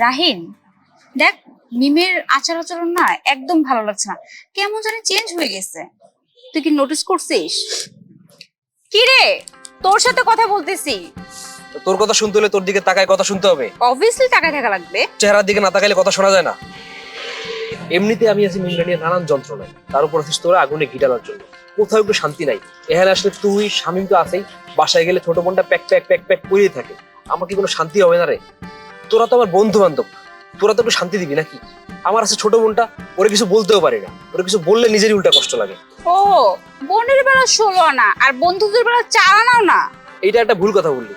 রাহিন, দেখ, মিমের আচার আচরণ না একদম ভালো লাগছে না, কেমন জানি চেঞ্জ হয়ে গেছে। তুই কি নোটিস করছিস? কি রে, তোর সাথে কথা বলতেছি। তোর কথা শুনতে হলে তোর দিকে তাকায় কথা শুনতে হবে। অবভিয়াসলি তাকায় থাকা লাগবে। চেহারার দিকে না তাকাইলে কথা শোনা যায় না। এমনিতে আমি আছি মিমরা নিয়ে নানান যন্ত্রণায়, তার উপর আছিস তোরা আগুনে ঘি ঢালার জন্য। কোথাও একটু শান্তি নাই। এখানে আসলে তুই শামীম তো আছেই, বাসায় গেলে ছোট বোনটা প্যাক প্যাক প্যাক প্যাক করেই থাকে। আমার কি কোনো শান্তি হবে না রে? তোরা তো আমার বন্ধু বান্ধব, তোরা তো একটু শান্তি দিবি নাকি? আমার আছে ছোট বোনটা, ওরে কিছু বলতেও পারি না, ওরে কিছু বললে নিজেরই উল্টা কষ্ট লাগে। ও, বোনের বেলা 16 আনা আর বন্ধুদের বেলা 4 আনাও না। এইটা একটা ভুল কথা বললি।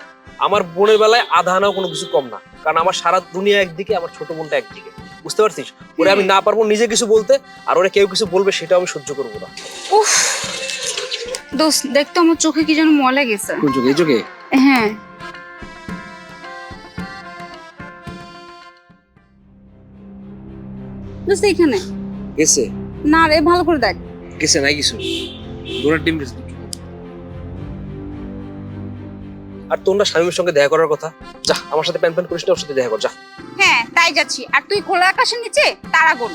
আমার বোনের বেলায় আধা আনাও কোনো কিছু কম না, কারণ আমার সারা দুনিয়া একদিকে, আমার ছোট বোনটা একদিকে। বুঝতে পারছিস? ওরে আমি না পারবো নিজে কিছু বলতে, আর ওরে কেউ কিছু বলবে সেটাও আমি সহ্য করবো না। উফ, দোস্ত দেখ তো, আমার চোখে কি যেন ময়লা গেছে। কোন চোখে? এই চোখে? হ্যাঁ। দোস্ত এখানে গেছে? না রে, ভালো করে দেখ। গেছে নাই কিছু, ডোনার ডিম গেছে। আর তোমরা স্বামীর সঙ্গে দেখা করার কথা, যা আমার সাথে প্যান প্যান করিস না, ওর সাথে দেখা কর যা। হ্যাঁ তাই যাচ্ছি, আর তুই খোলা আকাশের নিচে তারা গুন।